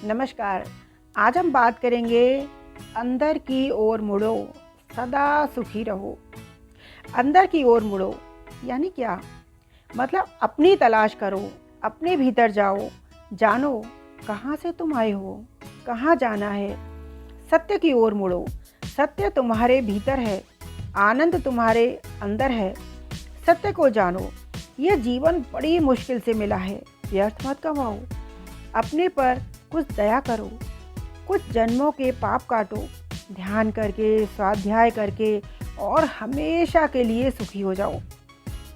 नमस्कार। आज हम बात करेंगे अंदर की ओर मुड़ो, सदा सुखी रहो। अंदर की ओर मुड़ो यानी क्या? मतलब अपनी तलाश करो, अपने भीतर जाओ, जानो कहाँ से तुम आए हो, कहाँ जाना है। सत्य की ओर मुड़ो। सत्य तुम्हारे भीतर है, आनंद तुम्हारे अंदर है। सत्य को जानो। यह जीवन बड़ी मुश्किल से मिला है, व्यर्थ मत गवाओ। अपने पर कुछ दया करो, कुछ जन्मों के पाप काटो, ध्यान करके, स्वाध्याय करके और हमेशा के लिए सुखी हो जाओ।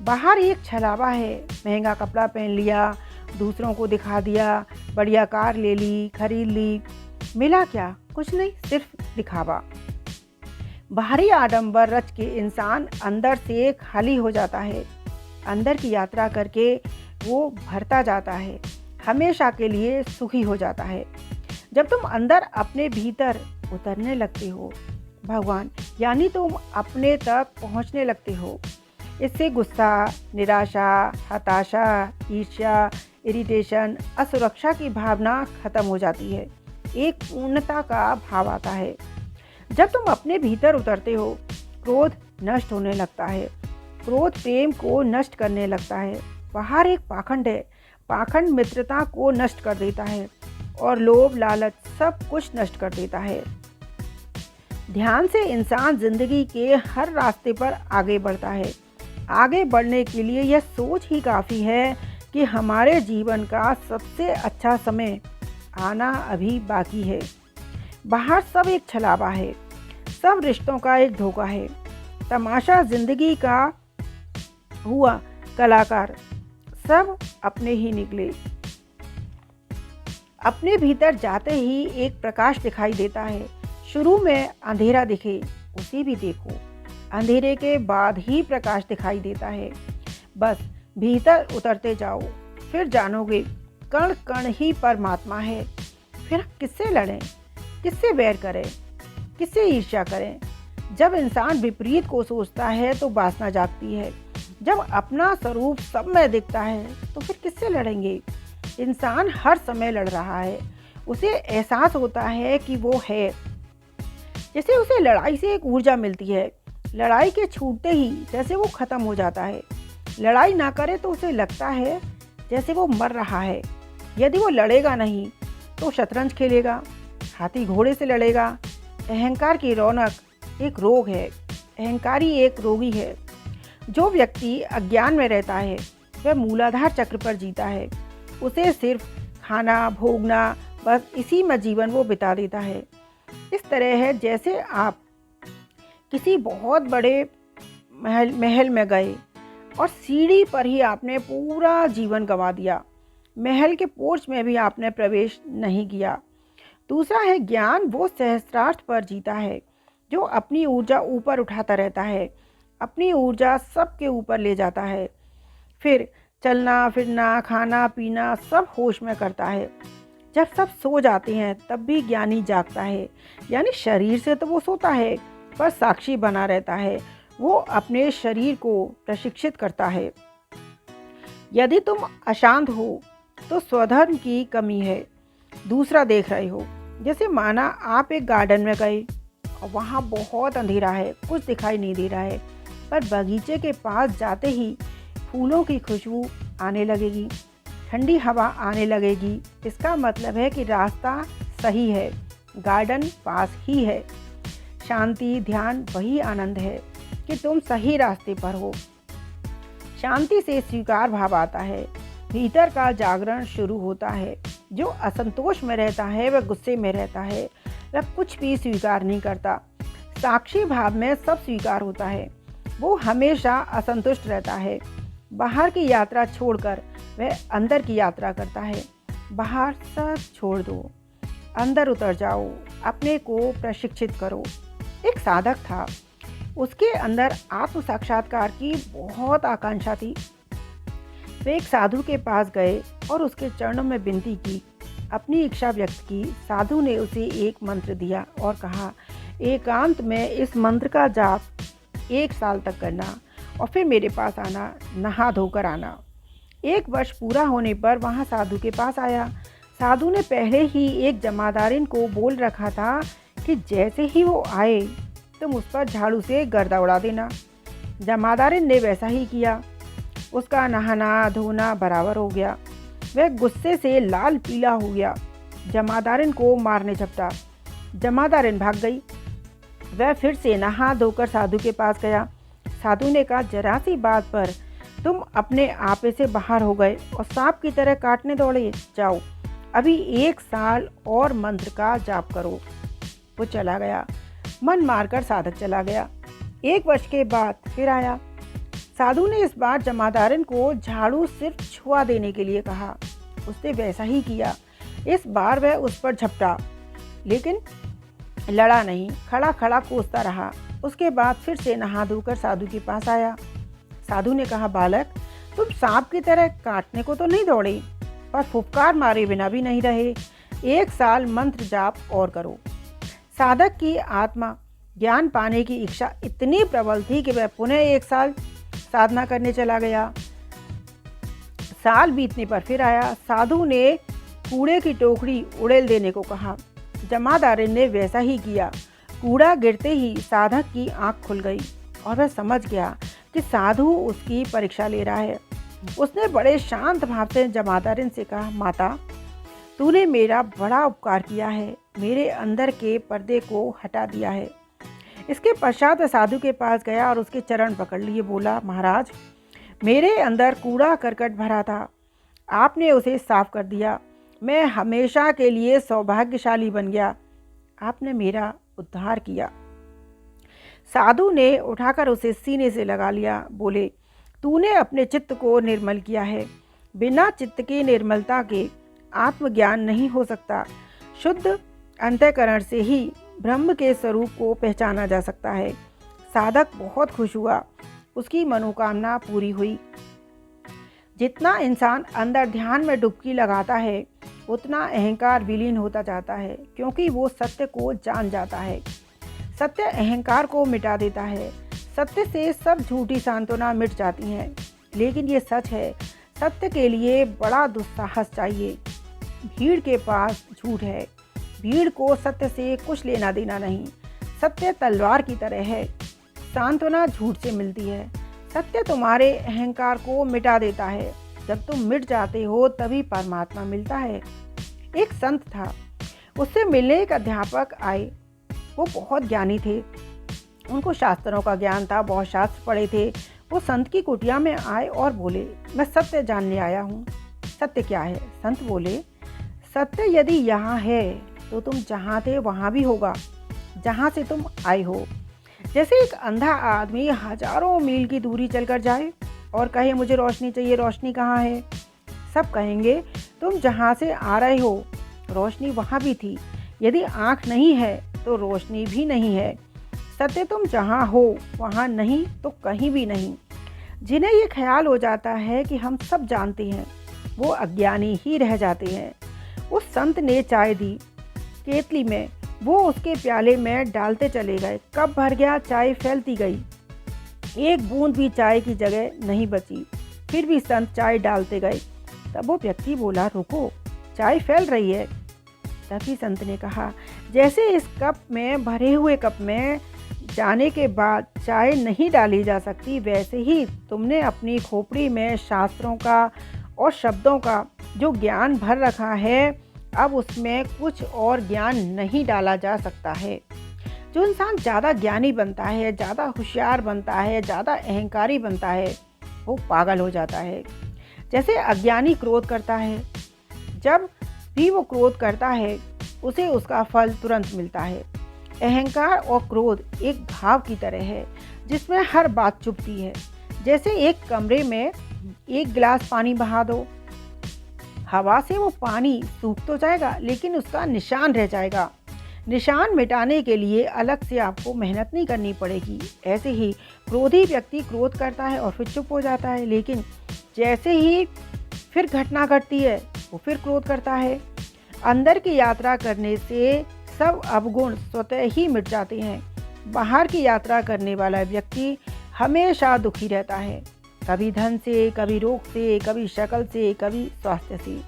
बाहर एक छलावा है, महंगा कपड़ा पहन लिया, दूसरों को दिखा दिया, बढ़िया कार ले ली, खरीद ली। मिला क्या? कुछ नहीं, सिर्फ दिखावा। बाहरी आडंबर रच के इंसान अंदर से खाली हो जाता है। अंदर की यात्रा करके वो भरता जाता है, हमेशा के लिए सुखी हो जाता है। जब तुम अंदर अपने भीतर उतरने लगते हो, भगवान यानी तुम अपने तक पहुंचने लगते हो, इससे गुस्सा, निराशा, हताशा, ईर्ष्या, इरिटेशन, असुरक्षा की भावना खत्म हो जाती है। एक पूर्णता का भाव आता है। जब तुम अपने भीतर उतरते हो, क्रोध नष्ट होने लगता है। क्रोध प्रेम को नष्ट करने लगता है। बाहर एक पाखंड है, पाखंड मित्रता को नष्ट कर देता है और लोभ लालच सब कुछ नष्ट कर देता है। ध्यान से इंसान जिंदगी के हर रास्ते पर आगे बढ़ता है। आगे बढ़ने के लिए यह सोच ही काफ़ी है कि हमारे जीवन का सबसे अच्छा समय आना अभी बाकी है। बाहर सब एक छलावा है, सब रिश्तों का एक धोखा है। तमाशा जिंदगी का हुआ कलाकार सब अपने ही निकले। अपने भीतर जाते ही एक प्रकाश दिखाई देता है। शुरू में अंधेरा दिखे, उसे भी देखो। अंधेरे के बाद ही प्रकाश दिखाई देता है। बस भीतर उतरते जाओ, फिर जानोगे कण कण ही परमात्मा है। फिर किससे लड़ें, किससे वैर करें, किससे ईर्ष्या करें? जब इंसान विपरीत को सोचता है तो वासना जागती है। जब अपना स्वरूप सब में दिखता है तो फिर किससे लड़ेंगे? इंसान हर समय लड़ रहा है। उसे एहसास होता है कि वो है, जैसे उसे लड़ाई से एक ऊर्जा मिलती है। लड़ाई के छूटते ही जैसे वो खत्म हो जाता है। लड़ाई ना करे तो उसे लगता है जैसे वो मर रहा है। यदि वो लड़ेगा नहीं तो शतरंज खेलेगा, हाथी घोड़े से लड़ेगा। अहंकार की रौनक एक रोग है, अहंकारी एक रोगी है। जो व्यक्ति अज्ञान में रहता है वह मूलाधार चक्र पर जीता है। उसे सिर्फ खाना, भोगना, बस इसी में जीवन वो बिता देता है। इस तरह है जैसे आप किसी बहुत बड़े महल में गए और सीढ़ी पर ही आपने पूरा जीवन गंवा दिया। महल के पोर्च में भी आपने प्रवेश नहीं किया। दूसरा है ज्ञान, वो सहस्त्रार्थ पर जीता है, जो अपनी ऊर्जा ऊपर उठाता रहता है, अपनी ऊर्जा सबके ऊपर ले जाता है। फिर चलना फिरना, खाना पीना सब होश में करता है। जब सब सो जाते हैं तब भी ज्ञानी जागता है। यानी शरीर से तो वो सोता है पर साक्षी बना रहता है। वो अपने शरीर को प्रशिक्षित करता है। यदि तुम अशांत हो तो स्वधर्म की कमी है। दूसरा देख रहे हो, जैसे माना आप एक गार्डन में गए और वहाँ बहुत अंधेरा है, कुछ दिखाई नहीं दे रहा है, पर बगीचे के पास जाते ही फूलों की खुशबू आने लगेगी, ठंडी हवा आने लगेगी। इसका मतलब है कि रास्ता सही है, गार्डन पास ही है। शांति, ध्यान वही आनंद है कि तुम सही रास्ते पर हो। शांति से स्वीकार भाव आता है, भीतर का जागरण शुरू होता है। जो असंतोष में रहता है वह गुस्से में रहता है, वह कुछ भी स्वीकार नहीं करता। साक्षी भाव में सब स्वीकार होता है। वो हमेशा असंतुष्ट रहता है। बाहर की यात्रा छोड़कर वह अंदर की यात्रा करता है। बाहर सब छोड़ दो, अंदर उतर जाओ, अपने को प्रशिक्षित करो। एक साधक था, उसके अंदर आत्म साक्षात्कार की बहुत आकांक्षा थी। वे एक साधु के पास गए और उसके चरणों में विनती की, अपनी इच्छा व्यक्त की। साधु ने उसे एक मंत्र दिया और कहा, एकांत में इस मंत्र का जाप 1 साल तक करना और फिर मेरे पास आना, नहा धोकर आना। 1 वर्ष पूरा होने पर वहाँ साधु के पास आया। साधु ने पहले ही एक जमादारिन को बोल रखा था कि जैसे ही वो आए तुम उस पर झाड़ू से गर्दा उड़ा देना। जमादारिन ने वैसा ही किया। उसका नहाना धोना बराबर हो गया। वह गुस्से से लाल पीला हो गया। जमादारिन को मारने झपटा। जमादारिन भाग गई। वह फिर से नहा धोकर साधु के पास गया। साधु ने कहा, जरा सी बात पर तुम अपने आपे से बाहर हो गए और सांप की तरह काटने दौड़े। जाओ अभी 1 साल और मंत्र का जाप करो। वो चला गया। मन मारकर साधक चला गया। 1 वर्ष के बाद फिर आया। साधु ने इस बार जमादारिन को झाड़ू सिर्फ छुआ देने के लिए कहा। उसने वैसा ही किया। इस बार वह उस पर झपटा, लेकिन लड़ा नहीं, खड़ा खड़ा कोसता रहा। उसके बाद फिर से नहा धोकर साधु के पास आया। साधु ने कहा, बालक, तुम सांप की तरह काटने को तो नहीं दौड़े, पर फुफकार मारे बिना भी नहीं रहे। 1 साल मंत्र जाप और करो। साधक की आत्मा ज्ञान पाने की इच्छा इतनी प्रबल थी कि वह पुनः 1 साल साधना करने चला गया। साल बीतने पर फिर आया। साधु ने कूड़े की टोकरी उड़ेल देने को कहा। जमादारिन ने वैसा ही किया। कूड़ा गिरते ही साधक की आंख खुल गई और वह समझ गया कि साधु उसकी परीक्षा ले रहा है। उसने बड़े शांत भाव से जमादारिन से कहा, माता, तूने मेरा बड़ा उपकार किया है, मेरे अंदर के पर्दे को हटा दिया है। इसके पश्चात साधु के पास गया और उसके चरण पकड़ लिए। बोला, महाराज, मेरे अंदर कूड़ा करकट भरा था, आपने उसे साफ कर दिया। मैं हमेशा के लिए सौभाग्यशाली बन गया। आपने मेरा उद्धार किया। साधु ने उठाकर उसे सीने से लगा लिया। बोले, तूने अपने चित्त को निर्मल किया है। बिना चित्त की निर्मलता के आत्मज्ञान नहीं हो सकता। शुद्ध अंतःकरण से ही ब्रह्म के स्वरूप को पहचाना जा सकता है। साधक बहुत खुश हुआ। उसकी मनोकामना पूरी हुई। जितना इंसान अंदर ध्यान में डुबकी लगाता है, उतना अहंकार विलीन होता जाता है, क्योंकि वो सत्य को जान जाता है। सत्य अहंकार को मिटा देता है। सत्य से सब झूठी सांत्वना मिट जाती हैं। लेकिन ये सच है, सत्य के लिए बड़ा दुस्साहस चाहिए। भीड़ के पास झूठ है। भीड़ को सत्य से कुछ लेना देना नहीं। सत्य तलवार की तरह है। सांत्वना झूठ से मिलती है। सत्य तुम्हारे अहंकार को मिटा देता है। जब तुम मिट जाते हो तभी परमात्मा मिलता है। एक संत था, उससे मिलने एक अध्यापक आए। वो बहुत ज्ञानी थे। उनको शास्त्रों का ज्ञान था, बहुत शास्त्र पढ़े थे। वो संत की कुटिया में आए और बोले, मैं सत्य जानने आया हूँ। सत्य क्या है? संत बोले, सत्य यदि यहाँ है तो तुम जहाँ थे वहाँ भी होगा, जहाँ से तुम आए हो। जैसे एक अंधा आदमी हजारों मील की दूरी चलकर जाए और कहे, मुझे रोशनी चाहिए, रोशनी कहाँ है? सब कहेंगे, तुम जहाँ से आ रहे हो रोशनी वहाँ भी थी। यदि आँख नहीं है तो रोशनी भी नहीं है। सत्य तुम जहाँ हो वहाँ नहीं तो कहीं भी नहीं। जिन्हें ये ख्याल हो जाता है कि हम सब जानते हैं, वो अज्ञानी ही रह जाते हैं। उस संत ने चाय दी केतली में। वो उसके प्याले में डालते चले गए। कप भर गया, चाय फैलती गई। एक बूंद भी चाय की जगह नहीं बची। फिर भी संत चाय डालते गए। तब वो व्यक्ति बोला, रुको, चाय फैल रही है। तभी संत ने कहा, जैसे इस कप में, भरे हुए कप में जाने के बाद चाय नहीं डाली जा सकती, वैसे ही तुमने अपनी खोपड़ी में शास्त्रों का और शब्दों का जो ज्ञान भर रखा है, अब उसमें कुछ और ज्ञान नहीं डाला जा सकता है। जो इंसान ज़्यादा ज्ञानी बनता है, ज़्यादा होशियार बनता है, ज़्यादा अहंकारी बनता है, वो पागल हो जाता है। जैसे अज्ञानी क्रोध करता है, जब भी वो क्रोध करता है उसे उसका फल तुरंत मिलता है। अहंकार और क्रोध एक घाव की तरह है जिसमें हर बात चुभती है। जैसे एक कमरे में 1 गिलास पानी बहा दो, हवा से वो पानी सूख तो जाएगा लेकिन उसका निशान रह जाएगा। निशान मिटाने के लिए अलग से आपको मेहनत नहीं करनी पड़ेगी। ऐसे ही क्रोधी व्यक्ति क्रोध करता है और फिर चुप हो जाता है, लेकिन जैसे ही फिर घटना घटती है वो फिर क्रोध करता है। अंदर की यात्रा करने से सब अवगुण स्वतः ही मिट जाते हैं। बाहर की यात्रा करने वाला व्यक्ति हमेशा दुखी रहता है, कभी धन से, कभी रोग से, कभी शक्ल से, कभी स्वास्थ्य से।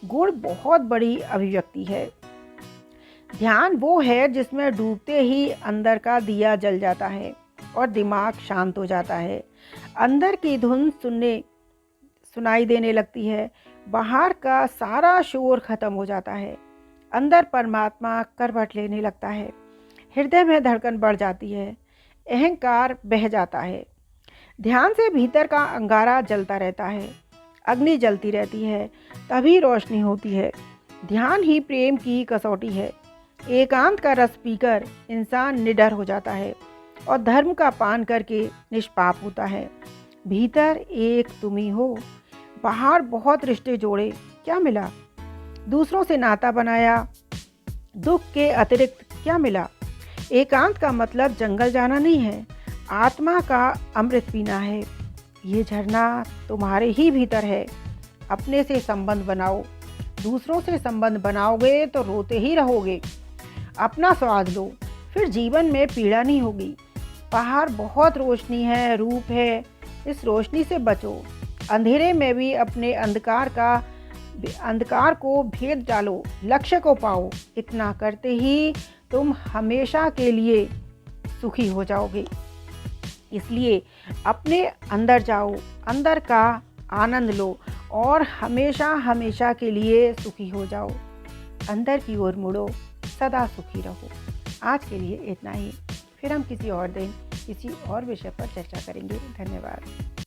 गुण बहुत बड़ी अभिव्यक्ति है। ध्यान वो है जिसमें डूबते ही अंदर का दिया जल जाता है और दिमाग शांत हो जाता है। अंदर की धुन सुनाई देने लगती है, बाहर का सारा शोर खत्म हो जाता है। अंदर परमात्मा करवट लेने लगता है, हृदय में धड़कन बढ़ जाती है, अहंकार बह जाता है। ध्यान से भीतर का अंगारा जलता रहता है, अग्नि जलती रहती है, तभी रोशनी होती है। ध्यान ही प्रेम की कसौटी है। एकांत का रस पीकर इंसान निडर हो जाता है और धर्म का पान करके निष्पाप होता है। भीतर एक तुम ही हो, बाहर बहुत रिश्ते जोड़े, क्या मिला? दूसरों से नाता बनाया, दुख के अतिरिक्त क्या मिला? एकांत का मतलब जंगल जाना नहीं है, आत्मा का अमृत पीना है। ये झरना तुम्हारे ही भीतर है। अपने से संबंध बनाओ, दूसरों से संबंध बनाओगे तो रोते ही रहोगे। अपना स्वाद लो, फिर जीवन में पीड़ा नहीं होगी। बाहर बहुत रोशनी है, रूप है, इस रोशनी से बचो। अंधेरे में भी अपने अंधकार को भेद डालो, लक्ष्य को पाओ। इतना करते ही तुम हमेशा के लिए सुखी हो जाओगे। इसलिए अपने अंदर जाओ, अंदर का आनंद लो और हमेशा हमेशा के लिए सुखी हो जाओ। अंदर की ओर मुड़ो, सदा सुखी रहो। आज के लिए इतना ही, फिर हम किसी और दिन किसी और विषय पर चर्चा करेंगे। धन्यवाद।